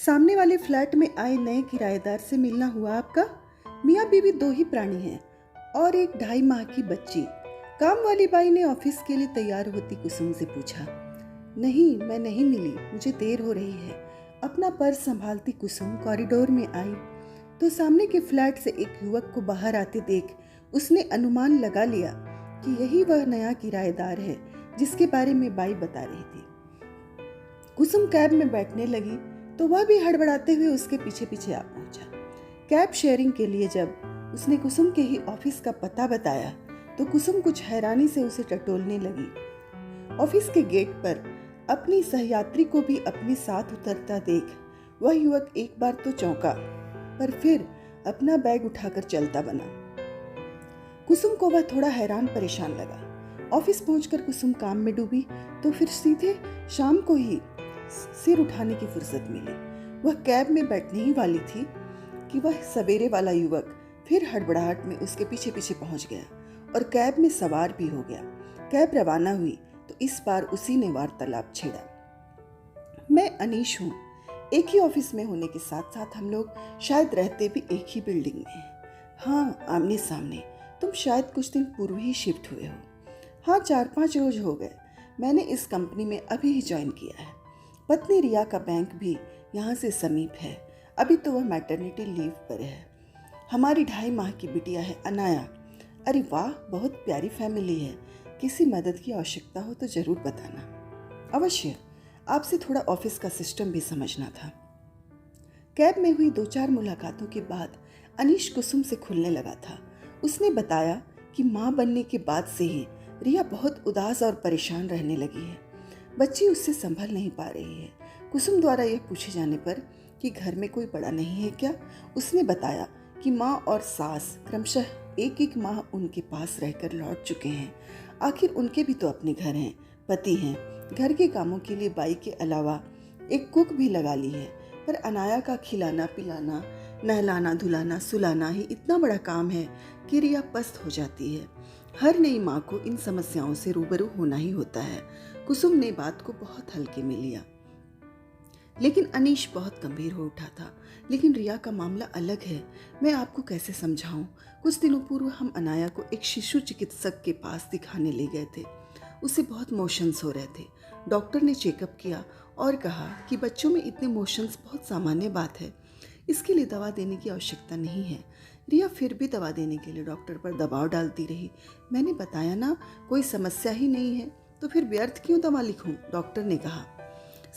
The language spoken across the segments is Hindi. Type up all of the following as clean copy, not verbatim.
सामने वाले फ्लैट में आए नए किराएदार से मिलना हुआ आपका? मियाँ बीवी दो ही प्राणी हैं और एक 2.5 माह की बच्ची। काम वाली बाई ने ऑफिस के लिए तैयार होती कुसुम से पूछा। नहीं, मैं नहीं मिली, मुझे देर हो रही है। अपना पर्स संभालती कुसुम कॉरिडोर में आई तो सामने के फ्लैट से एक युवक को बाहर आते देख उसने अनुमान लगा लिया कि यही वह नया किराएदार है जिसके बारे में बाई बता रही थी। कुसुम कैब में बैठने लगी तो वह भी हड़बड़ाते हुए उसके पीछे पीछे आ पहुंचा। कैब शेयरिंग के लिए जब उसने कुसुम के ही ऑफिस का पता बताया तो कुसुम कुछ हैरानी से उसे टटोलने लगी। ऑफिस के गेट पर अपनी सहयात्री को भी अपने साथ उतरता देख वह युवक एक बार तो चौंका, पर फिर अपना बैग उठाकर चलता बना। कुसुम को वह थोड़ा हैरान परेशान लगा। ऑफिस पहुंचकर कुसुम काम में डूबी तो फिर सीधे शाम को ही सिर उठाने की फुर्सत मिली। वह कैब में बैठने ही वाली थी कि वह सवेरे वाला युवक फिर हड़बड़ाहट में उसके पीछे पीछे पहुंच गया और कैब में सवार भी हो गया। कैब रवाना हुई तो इस बार उसी ने वार्तालाप छेड़ा। मैं अनीश हूँ। एक ही ऑफिस में होने के साथ साथ हम लोग शायद रहते भी एक ही बिल्डिंग में हैं। हाँ, आमने सामने। तुम शायद कुछ दिन पूर्व ही शिफ्ट हुए हो। हाँ, 4-5 रोज हो गए। मैंने इस कंपनी में अभी ही ज्वाइन किया है। पत्नी रिया का बैंक भी यहाँ से समीप है। अभी तो वह मैटरनिटी लीव पर है। हमारी 2.5 माह की बिटिया है अनाया। अरे वाह, बहुत प्यारी फैमिली है। किसी मदद की आवश्यकता हो तो जरूर बताना। अवश्य। आपसे थोड़ा ऑफिस का सिस्टम भी समझना था। कैब में हुई 2-4 मुलाकातों के बाद अनीश कुसुम से खुलने लगा था। उसने बताया कि माँ बनने के बाद से ही रिया बहुत उदास और परेशान रहने लगी है। बच्ची उससे संभल नहीं पा रही है। कुसुम द्वारा यह पूछे जाने पर कि घर में कोई बड़ा नहीं है क्या, उसने बताया कि माँ और सास क्रमशः 1-1 माह उनके पास रहकर लौट चुके हैं। आखिर उनके भी तो अपने घर हैं, पति हैं। घर के कामों के लिए बाई के अलावा एक कुक भी लगा ली है, पर अनाया का खिलाना पिलाना, नहलाना धुलाना सुलाना ही इतना बड़ा काम है कि रिया पस्त हो जाती है। हर नई माँ को इन समस्याओं से रूबरू होना ही होता है। कुसुम ने बात को बहुत हल्के में लिया, लेकिन अनीश बहुत गंभीर हो उठा था। लेकिन रिया का मामला अलग है। मैं आपको कैसे समझाऊं? कुछ दिनों पूर्व हम अनाया को एक शिशु चिकित्सक के पास दिखाने ले गए थे। उसे बहुत मोशंस हो रहे थे। डॉक्टर ने चेकअप किया और कहा कि बच्चों में इतने मोशंस बहुत सामान्य बात है, इसके लिए दवा देने की आवश्यकता नहीं है। रिया फिर भी दवा देने के लिए डॉक्टर पर दबाव डालती रही। मैंने बताया ना, कोई समस्या ही नहीं है तो फिर व्यर्थ क्यों दवा लिखूं? डॉक्टर ने कहा।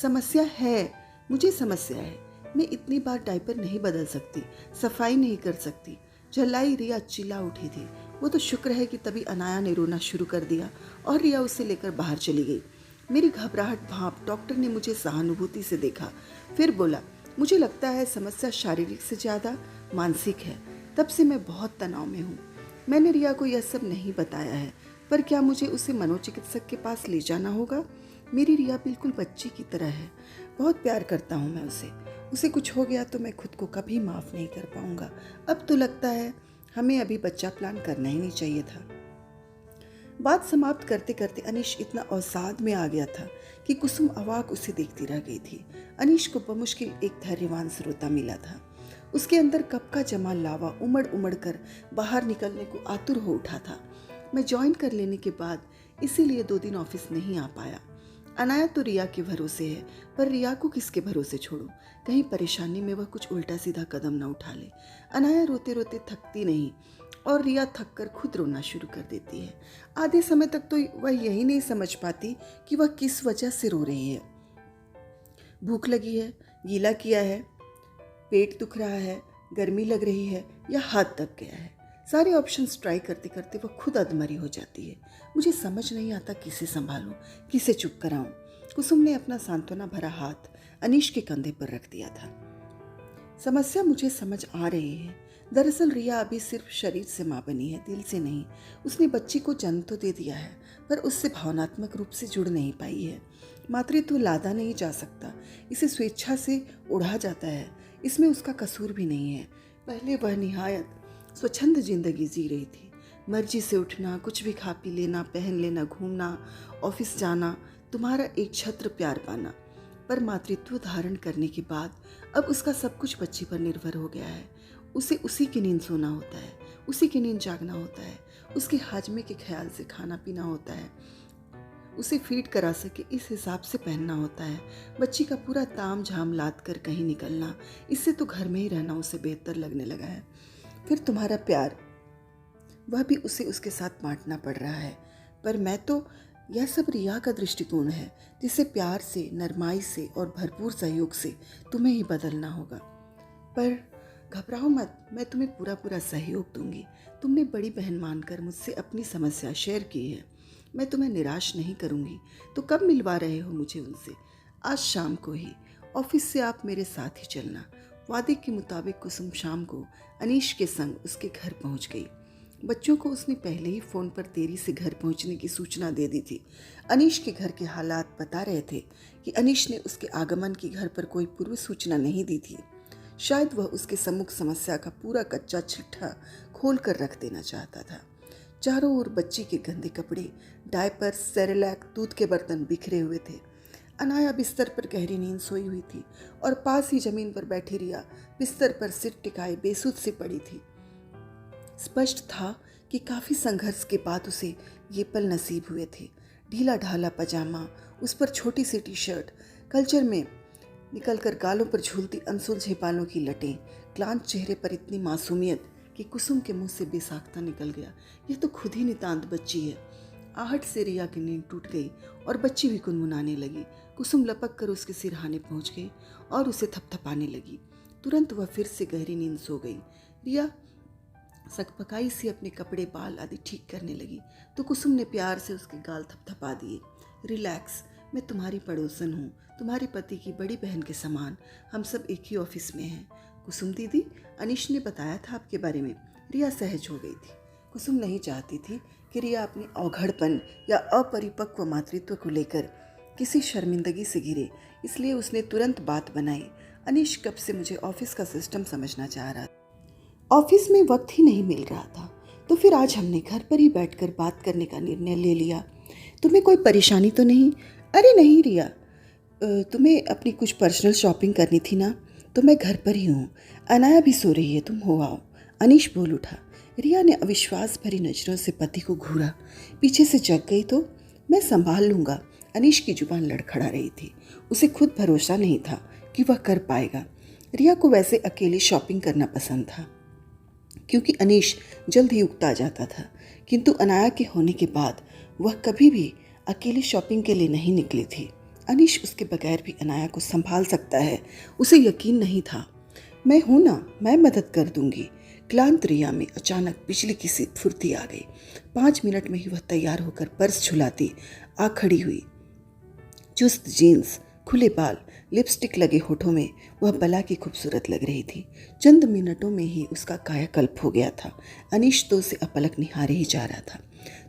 समस्या है, मुझे समस्या है। मैं इतनी बार डायपर नहीं बदल सकती, सफाई नहीं कर सकती। झल्लाई रिया चिल्ला उठी थी। वो तो शुक्र है कि तभी अनाया ने रोना शुरू कर दिया और रिया उसे लेकर बाहर चली गई। मेरी घबराहट भांप डॉक्टर ने मुझे सहानुभूति से देखा, फिर बोला, मुझे लगता है समस्या शारीरिक से ज़्यादा मानसिक है। तब से मैं बहुत तनाव में हूँ। मैंने रिया को यह सब नहीं बताया है, पर क्या मुझे उसे मनोचिकित्सक के पास ले जाना होगा? मेरी रिया बिल्कुल बच्ची की तरह है। बहुत प्यार करता हूँ मैं उसे कुछ हो गया तो मैं खुद को कभी माफ़ नहीं कर पाऊँगा। अब तो लगता है हमें अभी बच्चा प्लान करना ही नहीं चाहिए था। बात समाप्त करते करते अनीश इतना अवसाद में आ गया था कि कुसुम अवाक उसे देखती रह गई थी। अनीश को बमुश्किल एक धैर्यवान श्रोता मिला था। उसके अंदर कब का जमा लावा उमड़ उमड़ कर बाहर निकलने को आतुर हो उठा था। मैं ज्वाइन कर लेने के बाद इसीलिए 2 दिन ऑफिस नहीं आ पाया। अनाया तो रिया के भरोसे है, पर रिया को किसके भरोसे छोड़ूं? कहीं परेशानी में वह कुछ उल्टा सीधा कदम न उठा ले। अनाया रोते रोते थकती नहीं और रिया थक कर खुद रोना शुरू कर देती है। आधे समय तक तो वह यही नहीं समझ पाती कि वह किस वजह से रो रही है। भूख लगी है, गीला किया है, पेट दुख रहा है, गर्मी लग रही है या हाथ दब गया है। सारे ऑप्शंस ट्राई करते करते वह खुद अधमरी हो जाती है। मुझे समझ नहीं आता किसे संभालूं, किसे चुप कराऊं। कुसुम ने अपना सांत्वना भरा हाथ अनीश के कंधे पर रख दिया था। समस्या मुझे समझ आ रही है। दरअसल रिया अभी सिर्फ शरीर से माँ बनी है, दिल से नहीं। उसने बच्ची को जन्म तो दे दिया है, पर उससे भावनात्मक रूप से जुड़ नहीं पाई है। मातृत्व लादा नहीं जा सकता, इसे स्वेच्छा से ओढ़ा जाता है। इसमें उसका कसूर भी नहीं है। पहले वह निहायत स्वच्छंद जिंदगी जी रही थी। मर्जी से उठना, कुछ भी खा पी लेना, पहन लेना, घूमना, ऑफिस जाना, तुम्हारा एक छत्र प्यार पाना। पर मातृत्व धारण करने के बाद अब उसका सब कुछ बच्ची पर निर्भर हो गया है। उसे उसी की नींद सोना होता है, उसी की नींद जागना होता है, उसके हाजमे के ख्याल से खाना पीना होता है, उसे फीड करा सके इस हिसाब से पहनना होता है। बच्ची का पूरा ताम झाम लाद कर कहीं निकलना, इससे तो घर में ही रहना उसे बेहतर लगने लगा है। फिर तुम्हारा प्यार, वह भी उसे उसके साथ बांटना पड़ रहा है। पर मैं तो, यह सब रिया का दृष्टिकोण है, जिसे प्यार से, नरमाई से और भरपूर सहयोग से तुम्हें ही बदलना होगा। पर घबराओ मत, मैं तुम्हें पूरा पूरा सहयोग दूंगी। तुमने बड़ी बहन मानकर मुझसे अपनी समस्या शेयर की है, मैं तुम्हें निराश नहीं करूंगी। तो कब मिलवा रहे हो मुझे उनसे? आज शाम को ही। ऑफिस से आप मेरे साथ ही चलना। वादे के मुताबिक कुसुम शाम को अनीश के संग उसके घर पहुंच गई। बच्चों को उसने पहले ही फ़ोन पर देरी से घर पहुंचने की सूचना दे दी थी। अनीश के घर के हालात बता रहे थे कि अनीश ने उसके आगमन की घर पर कोई पूर्व सूचना नहीं दी थी। शायद वह उसके सम्मुख समस्या का पूरा कच्चा चिट्ठा खोल कर रख देना चाहता था। चारों ओर बच्ची के गंदे कपड़े, डायपर, सेरेलैक, दूध के बर्तन बिखरे हुए थे। अनाया बिस्तर पर गहरी नींद सोई हुई थी और पास ही जमीन पर बैठी रिया बिस्तर पर सिर टिकाए बेसुध से पड़ी थी। स्पष्ट था कि काफ़ी संघर्ष के बाद उसे ये पल नसीब हुए थे। ढीला ढाला पजामा, उस पर छोटी सी टी शर्ट, कल्चर में निकलकर गालों पर झूलती अनसुलझे बालों की लटें, क्लांत चेहरे पर इतनी मासूमियत कि कुसुम के मुंह से बेसाख्ता निकल गया, यह तो खुद ही नितांत बच्ची है। आहट से रिया की नींद टूट गई और बच्ची भी गुनगुनाने लगी। कुसुम लपक कर उसके सिरहाने पहुंच गई और उसे थपथपाने लगी। तुरंत वह फिर से गहरी नींद सो गई। रिया सकपकाई से अपने कपड़े, बाल आदि ठीक करने लगी तो कुसुम ने प्यार से उसके गाल थपथपा दिए। रिलैक्स, मैं तुम्हारी पड़ोसन हूँ, तुम्हारे पति की बड़ी बहन के समान। हम सब एक ही ऑफिस में हैं। कुसुम दीदी, अनीश ने बताया था आपके बारे में। रिया सहज हो गई थी। कुसुम नहीं चाहती थी कि रिया अपनी अवघड़पन या अपरिपक्व मातृत्व को लेकर किसी शर्मिंदगी से घिरे, इसलिए उसने तुरंत बात बनाई। अनीश कब से मुझे ऑफिस का सिस्टम समझना चाह रहा था। ऑफिस में वक्त ही नहीं मिल रहा था, तो फिर आज हमने घर पर ही बैठकर बात करने का निर्णय ले लिया। तुम्हें कोई परेशानी तो नहीं? अरे नहीं रिया, तुम्हें अपनी कुछ पर्सनल शॉपिंग करनी थी ना, तो मैं घर पर ही हूँ। अनाया भी सो रही है, तुम हो आओ। अनीश बोल उठा। रिया ने अविश्वास भरी नज़रों से पति को घूरा। पीछे से जग गई तो? मैं संभाल लूँगा। अनीश की जुबान लड़खड़ा रही थी। उसे खुद भरोसा नहीं था कि वह कर पाएगा। रिया को वैसे अकेले शॉपिंग करना पसंद था, क्योंकि अनीश जल्द ही उकता जाता था, किंतु अनाया के होने के बाद वह कभी भी अकेले शॉपिंग के लिए नहीं निकली थी। अनीश उसके बगैर भी अनाया को संभाल सकता है, उसे यकीन नहीं था। मैं हूं ना, मैं मदद कर दूंगी। क्लांत रिया में अचानक बिजली की सी फुर्ती आ गई। 5 मिनट में ही वह तैयार होकर पर्स झुलाती आ खड़ी हुई। चुस्त जीन्स, खुले बाल, लिपस्टिक लगे होठों में वह बला की खूबसूरत लग रही थी। चंद मिनटों में ही उसका कायाकल्प हो गया था। अनीश तो उसे अपलक निहारे ही जा रहा था।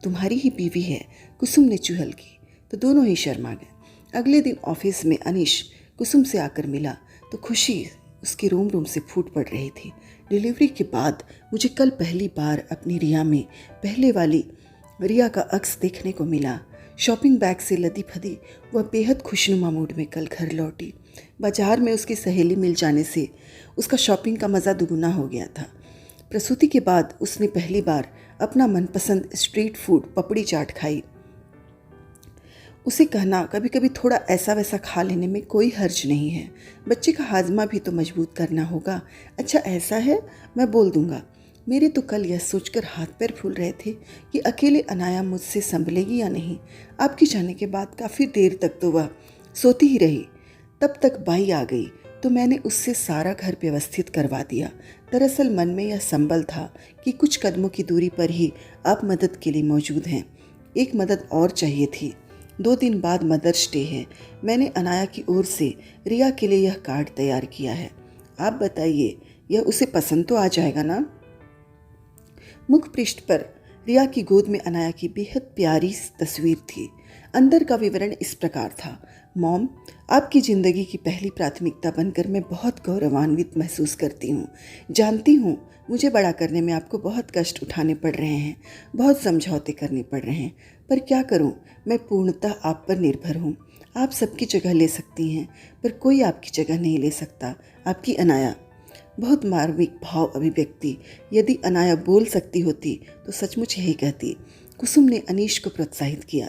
तुम्हारी ही बीवी है, कुसुम ने चुहल की तो दोनों ही शर्मा गए। अगले दिन ऑफिस में अनीश कुसुम से आकर मिला तो खुशी उसकी रोम रोम से फूट पड़ रही थी। डिलीवरी के बाद मुझे कल पहली बार अपनी रिया में पहले वाली रिया का अक्स देखने को मिला। शॉपिंग बैग से लदी फदी वह बेहद खुशनुमा मूड में कल घर लौटी। बाजार में उसकी सहेली मिल जाने से उसका शॉपिंग का मज़ा दुगुना हो गया था। प्रसूति के बाद उसने पहली बार अपना मनपसंद स्ट्रीट फूड पपड़ी चाट खाई। उसे कहना कभी कभी थोड़ा ऐसा वैसा खा लेने में कोई हर्ज नहीं है, बच्चे का हाजमा भी तो मजबूत करना होगा। अच्छा ऐसा है, मैं बोल दूंगा। मेरे तो कल यह सोचकर हाथ पैर फूल रहे थे कि अकेले अनाया मुझसे संभलेगी या नहीं। आपके जाने के बाद काफ़ी देर तक तो वह सोती ही रही। तब तक बाई आ गई तो मैंने उससे सारा घर व्यवस्थित करवा दिया। दरअसल मन में यह संबल था कि कुछ कदमों की दूरी पर ही आप मदद के लिए मौजूद हैं। एक मदद और चाहिए थी। 2 दिन बाद मदर्स डे है। मैंने अनाया की ओर से रिया के लिए यह कार्ड तैयार किया है। आप बताइए, यह उसे पसंद तो आ जाएगा ना? मुख पृष्ठ पर रिया की गोद में अनाया की बेहद प्यारी तस्वीर थी। अंदर का विवरण इस प्रकार था। मॉम, आपकी ज़िंदगी की पहली प्राथमिकता बनकर मैं बहुत गौरवान्वित महसूस करती हूँ। जानती हूँ मुझे बड़ा करने में आपको बहुत कष्ट उठाने पड़ रहे हैं, बहुत समझौते करने पड़ रहे हैं, पर क्या करूँ, मैं पूर्णतः आप पर निर्भर हूँ। आप सबकी जगह ले सकती हैं, पर कोई आपकी जगह नहीं ले सकता, आपकी अनाया। बहुत मार्मिक भाव अभिव्यक्ति। यदि अनाया बोल सकती होती तो सचमुच यही कहती। कुसुम ने अनीश को प्रोत्साहित किया।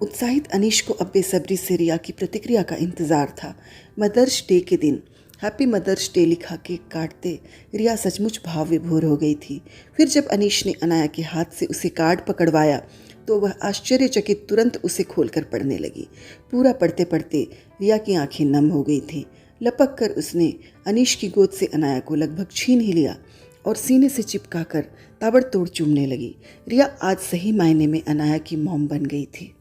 उत्साहित अनीश को अब बेसब्री से रिया की प्रतिक्रिया का इंतज़ार था। मदर्स डे के दिन हैप्पी मदर्स डे लिखा केक काटते रिया सचमुच भाव विभोर हो गई थी। फिर जब अनीश ने अनाया के हाथ से उसे कार्ड पकड़वाया तो वह आश्चर्यचकित तुरंत उसे खोलकर पढ़ने लगी। पूरा पढ़ते पढ़ते रिया की आंखें नम हो गई थीं। लपक कर उसने अनीश की गोद से अनाया को लगभग छीन ही लिया और सीने से चिपका कर ताबड़तोड़ चूमने लगी। रिया आज सही मायने में अनाया की मॉम बन गई थी।